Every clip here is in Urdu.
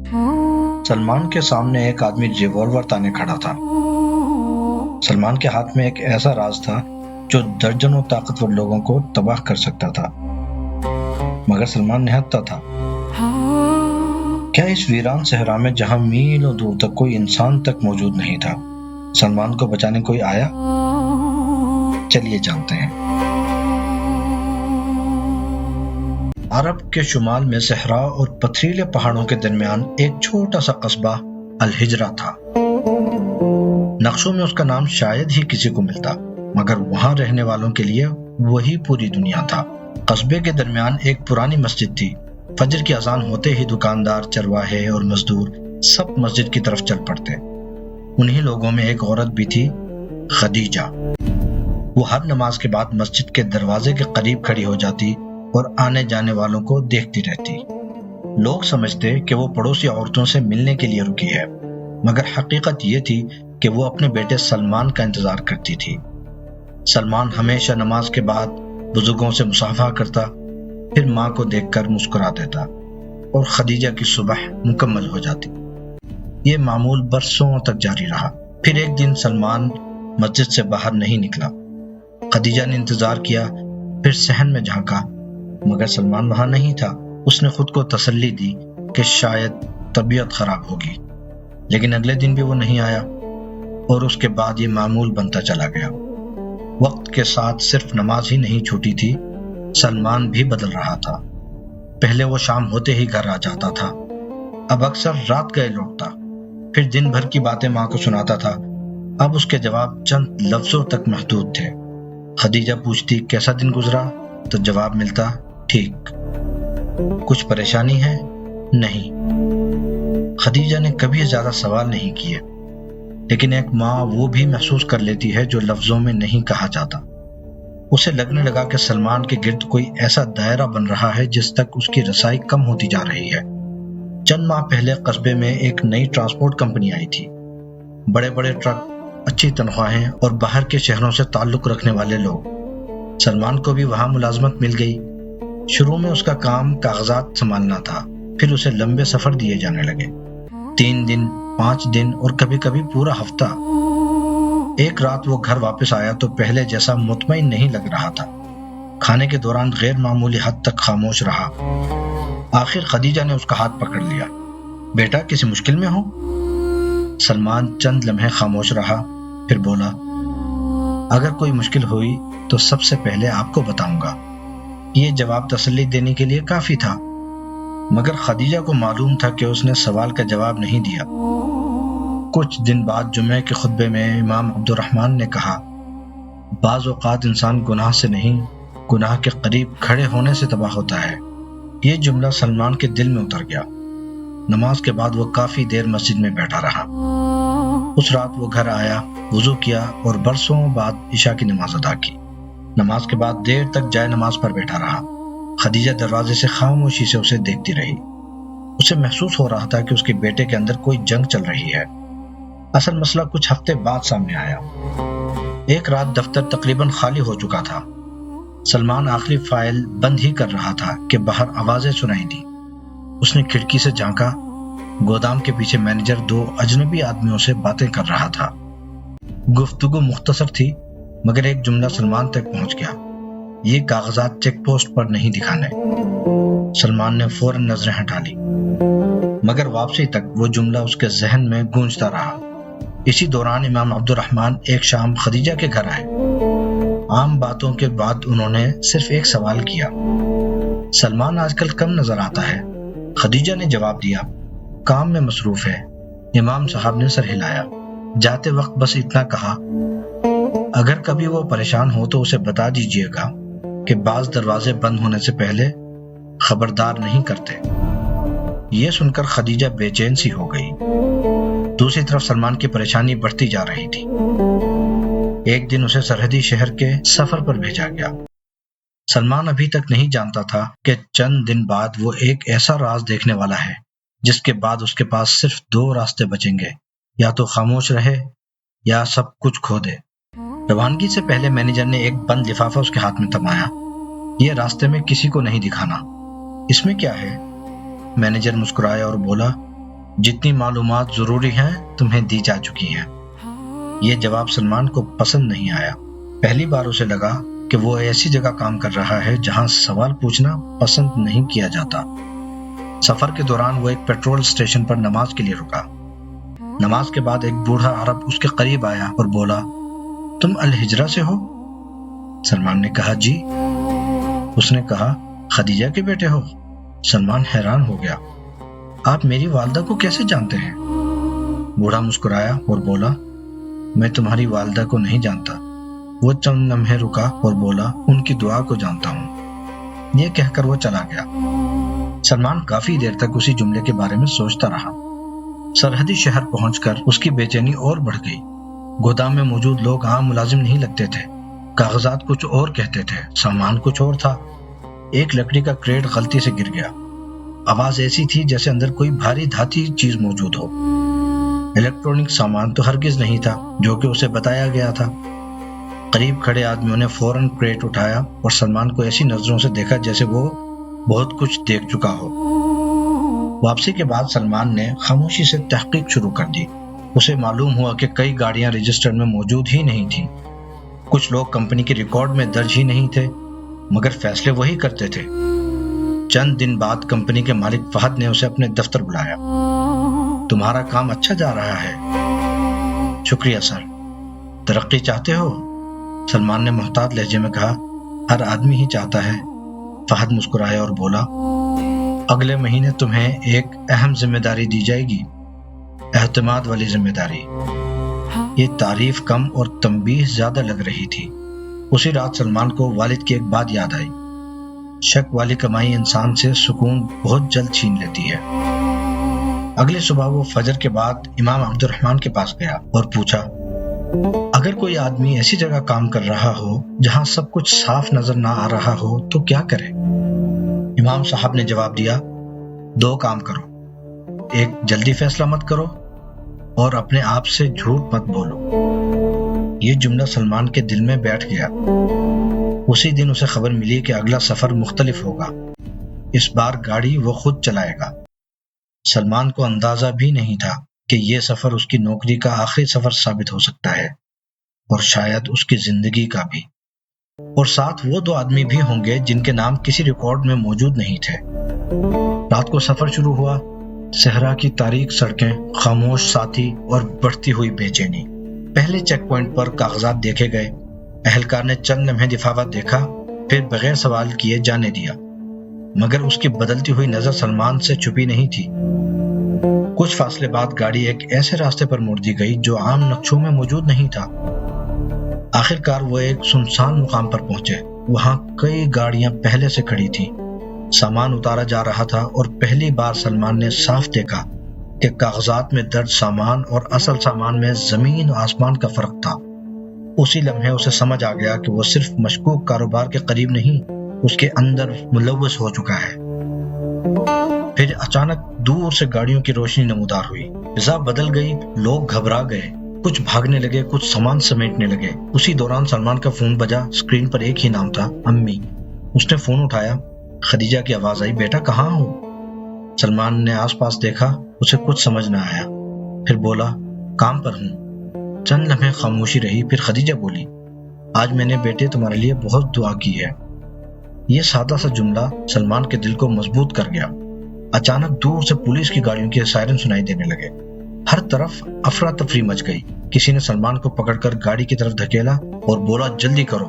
سلمان کے سامنے ایک آدمی ریوالور تانے کھڑا تھا۔ سلمان کے ہاتھ میں ایک ایسا راز تھا جو درجنوں طاقتور لوگوں کو تباہ کر سکتا تھا، مگر سلمان نہتھا تھا۔ کیا اس ویران صحرا میں جہاں میلوں دور تک کوئی انسان تک موجود نہیں تھا، سلمان کو بچانے کوئی آیا؟ چلیے جانتے ہیں۔ عرب کے شمال میں صحرا اور پتھریلے پہاڑوں کے درمیان ایک چھوٹا سا قصبہ الحجرہ تھا۔ نقشوں میں اس کا نام شاید ہی کسی کو ملتا، مگر وہاں رہنے والوں کے لیے وہی پوری دنیا تھا۔ قصبے کے درمیان ایک پرانی مسجد تھی۔ فجر کی اذان ہوتے ہی دکاندار، چرواہے اور مزدور سب مسجد کی طرف چل پڑتے۔ انہی لوگوں میں ایک عورت بھی تھی، خدیجہ۔ وہ ہر نماز کے بعد مسجد کے دروازے کے قریب کھڑی ہو جاتی اور آنے جانے والوں کو دیکھتی رہتی۔ لوگ سمجھتے کہ وہ پڑوسی عورتوں سے ملنے کے لیے رکی ہے، مگر حقیقت یہ تھی کہ وہ اپنے بیٹے سلمان کا انتظار کرتی تھی۔ سلمان ہمیشہ نماز کے بعد بزرگوں سے مصافحہ کرتا، پھر ماں کو دیکھ کر مسکرا دیتا اور خدیجہ کی صبح مکمل ہو جاتی۔ یہ معمول برسوں تک جاری رہا۔ پھر ایک دن سلمان مسجد سے باہر نہیں نکلا۔ خدیجہ نے انتظار کیا، پھر صحن میں جھانکا، مگر سلمان وہاں نہیں تھا۔ اس نے خود کو تسلی دی کہ شاید طبیعت خراب ہوگی، لیکن اگلے دن بھی وہ نہیں آیا، اور اس کے بعد یہ معمول بنتا چلا گیا۔ وقت کے ساتھ صرف نماز ہی نہیں چھوٹی تھی، سلمان بھی بدل رہا تھا۔ پہلے وہ شام ہوتے ہی گھر آ جاتا تھا، اب اکثر رات گئے لوٹتا، پھر دن بھر کی باتیں ماں کو سناتا تھا۔ اب اس کے جواب چند لفظوں تک محدود تھے۔ خدیجہ پوچھتی کیسا دن گزرا، تو جواب ملتا ٹھیک۔ کچھ پریشانی ہے؟ نہیں۔ خدیجہ نے کبھی زیادہ سوال نہیں کیے، لیکن ایک ماں وہ بھی محسوس کر لیتی ہے جو لفظوں میں نہیں کہا جاتا۔ اسے لگنے لگا کہ سلمان کے گرد کوئی ایسا دائرہ بن رہا ہے جس تک اس کی رسائی کم ہوتی جا رہی ہے۔ چند ماہ پہلے قصبے میں ایک نئی ٹرانسپورٹ کمپنی آئی تھی۔ بڑے بڑے ٹرک، اچھی تنخواہیں اور باہر کے شہروں سے تعلق رکھنے والے لوگ۔ سلمان کو بھی وہاں ملازمت مل گئی۔ شروع میں اس کا کام کاغذات سنبھالنا تھا، پھر اسے لمبے سفر دیے جانے لگے، 3 دن، 5 دن اور کبھی کبھی پورا ہفتہ۔ ایک رات وہ گھر واپس آیا تو پہلے جیسا مطمئن نہیں لگ رہا تھا۔ کھانے کے دوران غیر معمولی حد تک خاموش رہا۔ آخر خدیجہ نے اس کا ہاتھ پکڑ لیا۔ بیٹا کسی مشکل میں ہو؟ سلمان چند لمحے خاموش رہا، پھر بولا، اگر کوئی مشکل ہوئی تو سب سے پہلے آپ کو بتاؤں گا۔ یہ جواب تسلی دینے کے لیے کافی تھا، مگر خدیجہ کو معلوم تھا کہ اس نے سوال کا جواب نہیں دیا۔ کچھ دن بعد جمعے کے خطبے میں امام عبد الرحمن نے کہا، بعض اوقات انسان گناہ سے نہیں، گناہ کے قریب کھڑے ہونے سے تباہ ہوتا ہے۔ یہ جملہ سلمان کے دل میں اتر گیا۔ نماز کے بعد وہ کافی دیر مسجد میں بیٹھا رہا۔ اس رات وہ گھر آیا، وضو کیا اور برسوں بعد عشاء کی نماز ادا کی۔ نماز کے بعد دیر تک جائے نماز پر بیٹھا رہا۔ خدیجہ دروازے سے خاموشی سے اسے دیکھتی رہی۔ اسے محسوس ہو رہا تھا کہ اس کے بیٹے کے اندر کوئی جنگ چل رہی ہے۔ اصل مسئلہ کچھ ہفتے بعد سامنے آیا۔ ایک رات دفتر تقریباً خالی ہو چکا تھا۔ سلمان آخری فائل بند ہی کر رہا تھا کہ باہر آوازیں سنائی دی۔ اس نے کھڑکی سے جھانکا۔ گودام کے پیچھے مینیجر 2 اجنبی آدمیوں سے باتیں کر رہا تھا۔ گفتگو مختصر تھی، مگر ایک جملہ سلمان تک پہنچ گیا، یہ کاغذات چیک پوسٹ پر نہیں دکھانے۔ سلمان نے فوراً نظریں ہٹا لی، مگر واپسی تک وہ جملہ اس کے ذہن میں گونجتا رہا۔ اسی دوران امام عبد الرحمن ایک شام خدیجہ کے گھر آئے۔ عام باتوں کے بعد انہوں نے صرف ایک سوال کیا، سلمان آج کل کم نظر آتا ہے؟ خدیجہ نے جواب دیا، کام میں مصروف ہے۔ امام صاحب نے سر ہلایا۔ جاتے وقت بس اتنا کہا، اگر کبھی وہ پریشان ہو تو اسے بتا دیجئے گا کہ بعض دروازے بند ہونے سے پہلے خبردار نہیں کرتے۔ یہ سن کر خدیجہ بے چین سی ہو گئی۔ دوسری طرف سلمان کی پریشانی بڑھتی جا رہی تھی۔ ایک دن اسے سرحدی شہر کے سفر پر بھیجا گیا۔ سلمان ابھی تک نہیں جانتا تھا کہ چند دن بعد وہ ایک ایسا راز دیکھنے والا ہے جس کے بعد اس کے پاس صرف 2 راستے بچیں گے، یا تو خاموش رہے یا سب کچھ کھو دے۔ روانگی سے پہلے مینیجر نے ایک بند لفافہ اس کے ہاتھ میں تھمایا۔ یہ راستے میں کسی کو نہیں دکھانا۔ اس میں کیا ہے؟ مینیجر مسکرایا اور بولا، جتنی معلومات ضروری ہیں تمہیں دی جا چکی ہیں۔ یہ جواب سلمان کو پسند نہیں آیا۔ پہلی بار اسے لگا کہ وہ ایسی جگہ کام کر رہا ہے جہاں سوال پوچھنا پسند نہیں کیا جاتا۔ سفر کے دوران وہ ایک پیٹرول اسٹیشن پر نماز کے لیے رکا۔ نماز کے بعد ایک بوڑھا عرب اس کے قریب آیا اور بولا، تم الحجرہ سے ہو؟ سلمان نے کہا جی۔ اس نے کہا، خدیجہ کے بیٹے ہو؟ سلمان حیران ہو گیا، آپ میری والدہ کو کیسے جانتے ہیں؟ بوڑھا مسکرایا اور بولا، میں تمہاری والدہ کو نہیں جانتا۔ وہ چند لمحے رکا اور بولا، ان کی دعا کو جانتا ہوں۔ یہ کہہ کر وہ چلا گیا۔ سلمان کافی دیر تک اسی جملے کے بارے میں سوچتا رہا۔ سرحدی شہر پہنچ کر اس کی بے چینی اور بڑھ گئی۔ گودام میں موجود لوگ عام ملازم نہیں لگتے تھے۔ کاغذات کچھ اور کہتے تھے، سامان کچھ اور تھا۔ ایک لکڑی کا کریٹ غلطی سے گر گیا۔ آواز ایسی تھی جیسے اندر کوئی بھاری دھاتی چیز موجود ہو۔ الیکٹرانک سامان تو ہرگز نہیں تھا جو کہ اسے بتایا گیا تھا۔ قریب کھڑے آدمیوں نے فوراً کریٹ اٹھایا اور سلمان کو ایسی نظروں سے دیکھا جیسے وہ بہت کچھ دیکھ چکا ہو۔ واپسی کے بعد سلمان نے خاموشی سے تحقیق شروع کر دی۔ اسے معلوم ہوا کہ کئی گاڑیاں رجسٹر میں موجود ہی نہیں تھیں۔ کچھ لوگ کمپنی کے ریکارڈ میں درج ہی نہیں تھے، مگر فیصلے وہی کرتے تھے۔ چند دن بعد کمپنی کے مالک فہد نے اسے اپنے دفتر بلایا۔ تمہارا کام اچھا جا رہا ہے۔ شکریہ سر۔ ترقی چاہتے ہو؟ سلمان نے محتاط لہجے میں کہا، ہر آدمی ہی چاہتا ہے۔ فہد مسکرایا اور بولا، اگلے مہینے تمہیں ایک اہم ذمہ داری دی جائے گی، اعتماد والی ذمہ داری۔ یہ تعریف کم اور تنبیہ زیادہ لگ رہی تھی۔ اسی رات سلمان کو والد کی ایک بات یاد آئی، شک والی کمائی انسان سے سکون بہت جلد چھین لیتی ہے۔ اگلی صبح وہ فجر کے بعد امام عبد الرحمن کے پاس گیا اور پوچھا، اگر کوئی آدمی ایسی جگہ کام کر رہا ہو جہاں سب کچھ صاف نظر نہ آ رہا ہو تو کیا کرے؟ امام صاحب نے جواب دیا، دو کام کرو، ایک جلدی فیصلہ مت کرو اور اپنے آپ سے جھوٹ مت بولو۔ یہ جملہ سلمان کے دل میں بیٹھ گیا۔ اسی دن اسے خبر ملی کہ اگلا سفر مختلف ہوگا۔ اس بار گاڑی وہ خود چلائے گا۔ سلمان کو اندازہ بھی نہیں تھا کہ یہ سفر اس کی نوکری کا آخری سفر ثابت ہو سکتا ہے، اور شاید اس کی زندگی کا بھی۔ اور ساتھ وہ دو آدمی بھی ہوں گے جن کے نام کسی ریکارڈ میں موجود نہیں تھے۔ رات کو سفر شروع ہوا۔ صحرا کی تاریک سڑکیں، خاموش ساتھی اور بڑھتی ہوئی بے چینی۔ پہلے چیک پوائنٹ پر کاغذات دیکھے گئے۔ اہلکار نے چند لمحے دفاوت دیکھا، پھر بغیر سوال کیے جانے دیا، مگر اس کی بدلتی ہوئی نظر سلمان سے چھپی نہیں تھی۔ کچھ فاصلے بعد گاڑی ایک ایسے راستے پر موڑ دی گئی جو عام نقشوں میں موجود نہیں تھا۔ آخر کار وہ ایک سنسان مقام پر پہنچے۔ وہاں کئی گاڑیاں پہلے سے کھڑی تھیں۔ سامان اتارا جا رہا تھا اور پہلی بار سلمان نے صاف دیکھا کہ کاغذات میں درج سامان اور اصل سامان میں زمین و آسمان کا فرق تھا۔ اسی لمحے اسے سمجھ آ گیا کہ وہ صرف مشکوک کاروبار کے قریب نہیں، اس کے اندر ملوث ہو چکا ہے۔ پھر اچانک دور سے گاڑیوں کی روشنی نمودار ہوئی۔ فضا بدل گئی، لوگ گھبرا گئے، کچھ بھاگنے لگے، کچھ سامان سمیٹنے لگے۔ اسی دوران سلمان کا فون بجا۔ اسکرین پر ایک ہی نام تھا، امی۔ اس نے فون اٹھایا۔ خدیجہ کی آواز آئی، بیٹا کہاں ہو؟ سلمان نے آس پاس دیکھا، اسے کچھ سمجھ نہ آیا، پھر بولا، کام پر ہوں۔ چند لمحے خاموشی رہی، پھر خدیجہ بولی، آج میں نے بیٹے تمہارے لیے بہت دعا کی ہے۔ یہ سادہ سا جملہ سلمان کے دل کو مضبوط کر گیا۔ اچانک دور سے پولیس کی گاڑیوں کے سائرن سنائی دینے لگے۔ ہر طرف افراتفری مچ گئی۔ کسی نے سلمان کو پکڑ کر گاڑی کی طرف دھکیلا اور بولا، جلدی کرو۔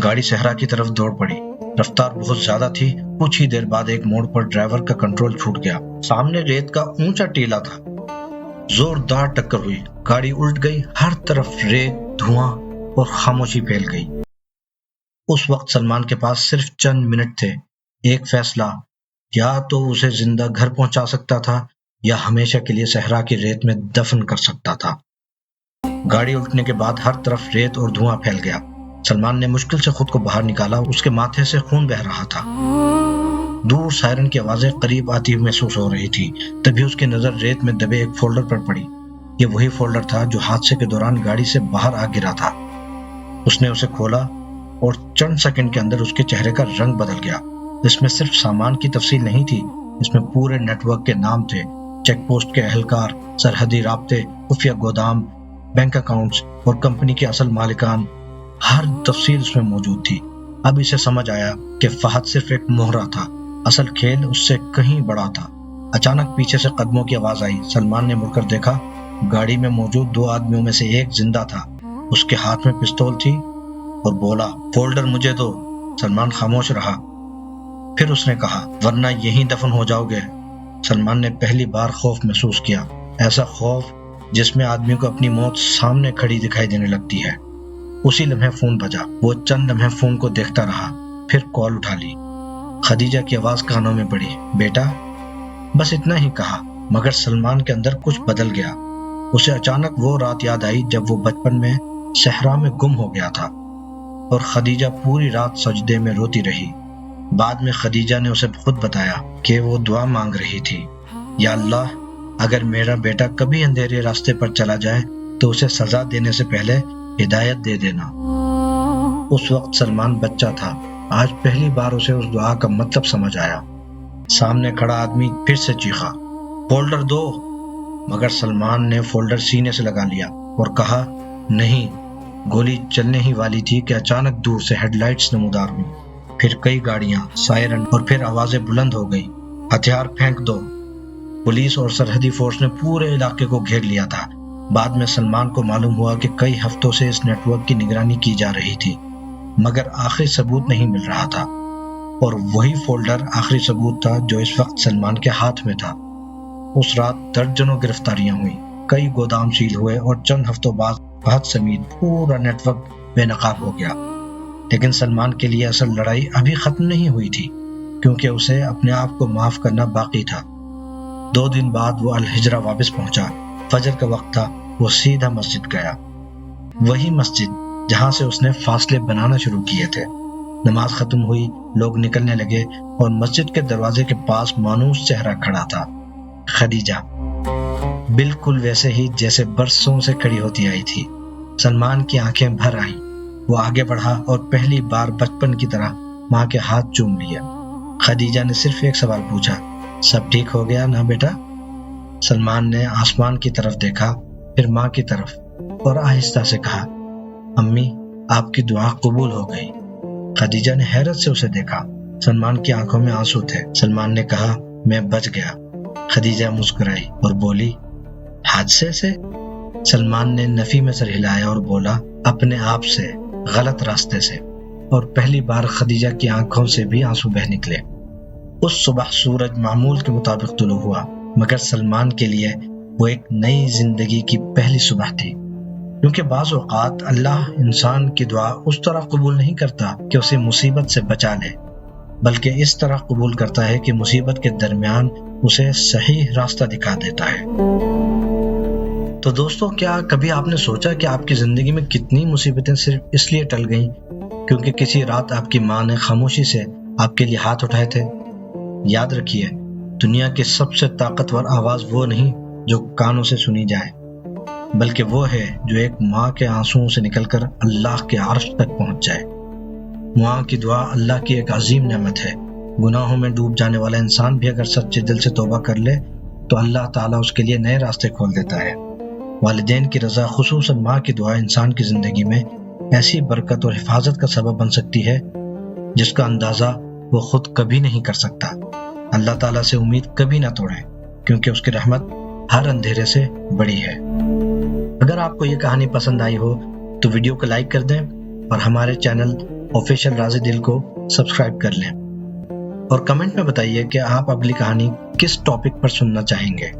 گاڑی صحرا کی طرف دوڑ پڑی۔ رفتار بہت زیادہ تھی۔ کچھ ہی دیر بعد ایک موڑ پر ڈرائیور کا کنٹرول چھوٹ گیا۔ سامنے ریت کا اونچا ٹیلا تھا۔ زوردار ٹکر ہوئی، گاڑی الٹ گئی، ہر طرف ریت، دھواں اور خاموشی پھیل گئی۔ اس وقت سلمان کے پاس صرف چند منٹ تھے۔ ایک فیصلہ، یا تو اسے زندہ گھر پہنچا سکتا تھا یا ہمیشہ کے لیے صحرا کی ریت میں دفن کر سکتا تھا۔ گاڑی الٹنے کے بعد ہر طرف ریت اور دھواں پھیل گیا۔ سلمان نے مشکل سے خود کو باہر نکالا۔ اس کے ماتھے سے خون بہہ رہا تھا۔ دور سائرن کی آوازیں قریب آتی ہوئی محسوس ہو رہی تھی۔ تبھی اس کی نظر ریت میں دبے ایک فولڈر پر پڑی۔ یہ وہی فولڈر تھا جو حادثے کے دوران گاڑی سے باہر آ گرا تھا۔ اس نے اسے کھولا اور چند سیکنڈ کے اندر اس کے چہرے کا رنگ بدل گیا۔ اس میں صرف سامان کی تفصیل نہیں تھی، اس میں پورے نیٹ ورک کے نام تھے چیک پوسٹ کے اہلکار، سرحدی رابطے، خفیہ گودام، بینک اکاؤنٹس اور کمپنی کے اصل مالکان، ہر تفصیل اس میں موجود تھی۔ اب اسے سمجھ آیا کہ فہد صرف ایک مہرہ تھا، اصل کھیل اس سے کہیں بڑا تھا۔ اچانک پیچھے سے قدموں کی آواز آئی۔ سلمان نے مڑ کر دیکھا، گاڑی میں موجود 2 آدمیوں میں سے ایک زندہ تھا، اس کے ہاتھ میں پستول تھی اور بولا، فولڈر مجھے دو۔ سلمان خاموش رہا، پھر اس نے کہا، ورنہ یہیں دفن ہو جاؤ گے۔ سلمان نے پہلی بار خوف محسوس کیا، ایسا خوف جس میں آدمی کو اپنی موت سامنے کھڑی دکھائی دینے لگتی ہے۔ اسی لمحے فون بجا، وہ چند لمحے فون کو دیکھتا رہا، پھر کال اٹھا لی۔ خدیجہ کی آواز کانوں میں پڑی، بیٹا؟ بس اتنا ہی کہا، مگر سلمان کے اندر کچھ بدل گیا۔ اسے اچانک وہ رات یاد آئی جب وہ بچپن میں صحرا میں گم ہو گیا تھا اور خدیجہ پوری رات سجدے میں روتی رہی۔ بعد میں خدیجہ نے اسے خود بتایا کہ وہ دعا مانگ رہی تھی، یا اللہ، اگر میرا بیٹا کبھی اندھیرے راستے پر چلا جائے تو اسے سزا دینے سے پہلے ہدایت دے دینا۔ اس وقت سلمان بچہ تھا، آج پہلی بار اسے اس دعا کا مطلب سمجھ آیا۔ سامنے کھڑا آدمی پھر سے چیخا، فولڈر دو، مگر سلمان نے فولڈر سینے سے لگا لیا اور کہا، نہیں۔ گولی چلنے ہی والی تھی کہ اچانک دور سے ہیڈ لائٹس نمودار ہوئی، پھر کئی گاڑیاں، سائرن، اور پھر آوازیں بلند ہو گئی، ہتھیار پھینک دو۔ پولیس اور سرحدی فورس نے پورے علاقے کو گھیر لیا تھا۔ بعد میں سلمان کو معلوم ہوا کہ کئی ہفتوں سے اس نیٹ ورک کی نگرانی کی جا رہی تھی، مگر آخری ثبوت نہیں مل رہا تھا، اور وہی فولڈر آخری ثبوت تھا جو اس وقت سلمان کے ہاتھ میں تھا۔ اس رات درجنوں گرفتاریاں ہوئیں، کئی گودام سیل ہوئے اور چند ہفتوں بعد فہد سمیت پورا نیٹ ورک بے نقاب ہو گیا۔ لیکن سلمان کے لیے اصل لڑائی ابھی ختم نہیں ہوئی تھی، کیونکہ اسے اپنے آپ کو معاف کرنا باقی تھا۔ 2 دن بعد وہ الحجرہ واپس پہنچا۔ فجر کا وقت تھا، وہ سیدھا مسجد گیا، وہی مسجد جہاں سے اس نے فاصلے بنانا شروع کیے تھے۔ نماز ختم ہوئی، لوگ نکلنے لگے اور مسجد کے دروازے کے پاس مانوس چہرہ کھڑا تھا، خدیجہ، بالکل ویسے ہی جیسے برسوں سے کھڑی ہوتی آئی تھی۔ سلمان کی آنکھیں بھر آئیں، وہ آگے بڑھا اور پہلی بار بچپن کی طرح ماں کے ہاتھ چوم لیا۔ خدیجہ نے صرف ایک سوال پوچھا، سب ٹھیک ہو گیا نا بیٹا؟ سلمان نے آسمان کی طرف دیکھا، پھر ماں کی طرف، اور آہستہ سے کہا، امی، آپ کی دعا قبول ہو گئی۔ خدیجہ نے حیرت سے اسے دیکھا، سلمان کی آنکھوں میں آنسو تھے۔ سلمان نے کہا، میں بچ گیا۔ خدیجہ مسکرائی اور بولی، حادثے سے؟ سلمان نے نفی میں سر ہلایا اور بولا، اپنے آپ سے، غلط راستے سے۔ اور پہلی بار خدیجہ کی آنکھوں سے بھی آنسو بہہ نکلے۔ اس صبح سورج معمول کے مطابق طلوع ہوا، مگر سلمان کے لیے وہ ایک نئی زندگی کی پہلی صبح تھی، کیونکہ بعض اوقات اللہ انسان کی دعا اس طرح قبول نہیں کرتا کہ اسے مصیبت سے بچا لے، بلکہ اس طرح قبول کرتا ہے کہ مصیبت کے درمیان اسے صحیح راستہ دکھا دیتا ہے۔ تو دوستو، کیا کبھی آپ نے سوچا کہ آپ کی زندگی میں کتنی مصیبتیں صرف اس لیے ٹل گئیں کیونکہ کسی رات آپ کی ماں نے خاموشی سے آپ کے لیے ہاتھ اٹھائے تھے؟ یاد رکھیے، دنیا کی سب سے طاقتور آواز وہ نہیں جو کانوں سے سنی جائے، بلکہ وہ ہے جو ایک ماں کے آنسوؤں سے نکل کر اللہ کے عرش تک پہنچ جائے۔ ماں کی دعا اللہ کی ایک عظیم نعمت ہے۔ گناہوں میں ڈوب جانے والا انسان بھی اگر سچے دل سے توبہ کر لے تو اللہ تعالیٰ اس کے لیے نئے راستے کھول دیتا ہے۔ والدین کی رضا، خصوصاً ماں کی دعا، انسان کی زندگی میں ایسی برکت اور حفاظت کا سبب بن سکتی ہے جس کا اندازہ وہ خود کبھی نہیں کر سکتا۔ اللہ تعالیٰ سے امید کبھی نہ توڑیں، کیونکہ اس کی رحمت ہر اندھیرے سے بڑی ہے۔ اگر آپ کو یہ کہانی پسند آئی ہو تو ویڈیو کو لائک کر دیں اور ہمارے چینل آفیشیل راز دل کو سبسکرائب کر لیں، اور کمنٹ میں بتائیے کہ آپ اگلی کہانی کس ٹاپک پر سننا چاہیں گے۔